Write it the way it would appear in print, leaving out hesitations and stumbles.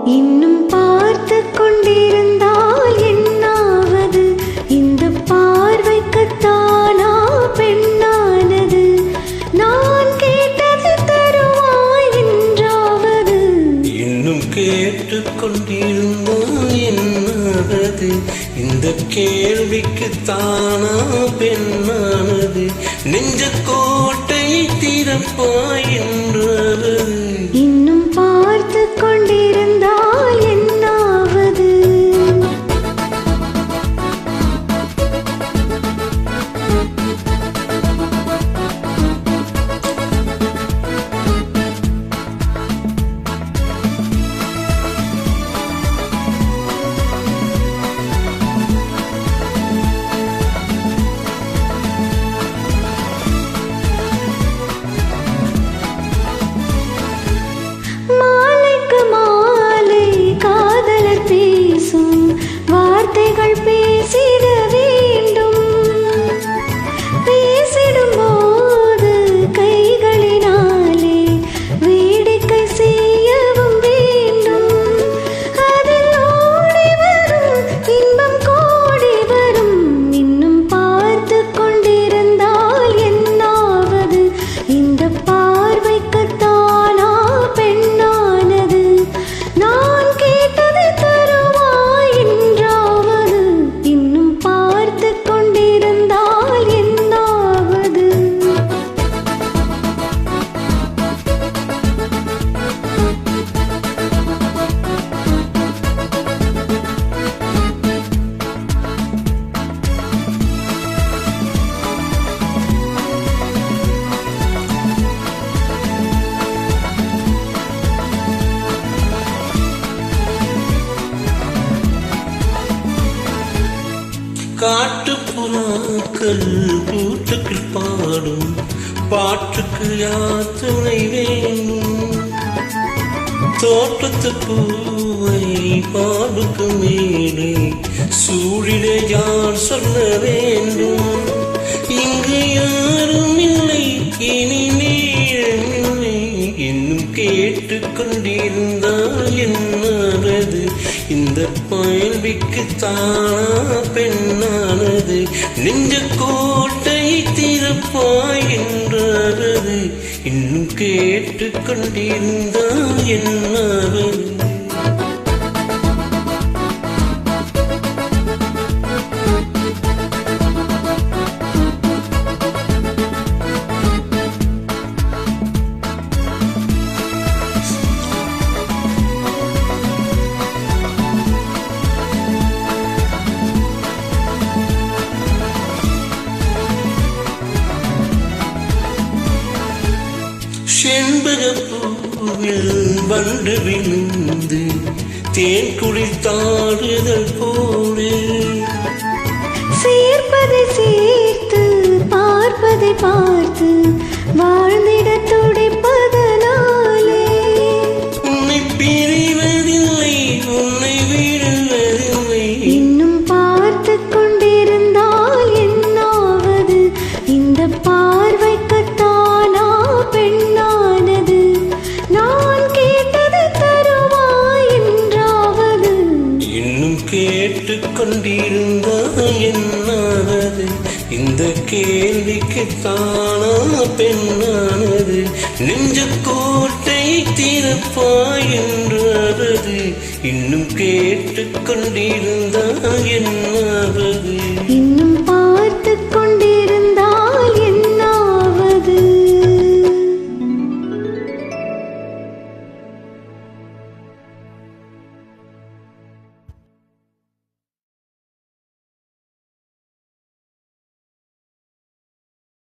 இன்னும் பார்த்து கொண்டிருந்தால் என்னாவது? இந்த பார்வைக்குத்தானா பெண்ணானது? நான் கேட்டது தருவாய் என்றாவது? இன்னும் கேட்டு கொண்டிருந்தால் என்னாவது? இந்த கேள்விக்குத்தானா பெண்ணானது? நெஞ்ச கோட்டை திறப்பாய் என்றாவது? இன்னும் பார்த்து கொண்டிருந்தால் என்னாவது? மாலைக்கு மாலை காதலர் பேசும் வார்த்தைகள் பேசிட வேண்டும். பேசிடும் போது கைகளினாலே வேடிக்கை செய்யவும் வேண்டும். அதில் ஓடி வரும் இன்பம் கோடி வரும். இன்னும் பார்த்து கொண்டிருந்தால் என்னாவது? இந்த பார்வைக்குத்தானா பெண்ணானது? நான் கேட்டது தருவாய் என்றாவது? இன்னும் பார்த்து கொண்டிருந்தால் என்னாவது? காட்டுப்புறாக்கள் கூட்டுக்குள் பாடும் பாட்டுக்கு யார் துணை வேண்டும்? தோட்டத்து பூவை பாடுக்கு மேலே சூழிட யார் சொல்ல வேண்டும்? இங்கு யாரும் இல்லை, இனி நீளமில்லை. இன்னும் கேட்டுக்கொண்டிருந்தால் என்னானது? இந்த கேள்விக்குத்தானா பெண்ணானது? நெஞ்ச கோட்டை திறப்பாய் என்றாவது? இன்னும் கேட்டுக்கொண்டிருந்தால் என்னாவது? செண்பகப்பூவில் வண்டு விழுந்து தேன் குளித்தாடுதல் போலே சேர்ப்பதை சேர்த்து பார்ப்பதை பார்த்து வாழ்ந்திட துடிப்பதனாலே உன்னை பிரிவதில்லை, உன்னை விடுவதில்லை. இன்னும் பார்த்து கொண்டிருந்தால் என்னாவது? இந்த பார்வைக்குத்தானா பெண்ணானது? நான் கேட்டது தருவாய் என்றாவது? இன்னும் கேட்டுக்கொண்டிருந்தால் என்னாவது? இந்த கேள்விக்குத்தானா பெண்ணானது? நெஞ்ச கோட்டை திறப்பாய் என்றாவது? இன்னும் கேட்டுக்கொண்டிருந்தால் என்னாவது? இன்னும்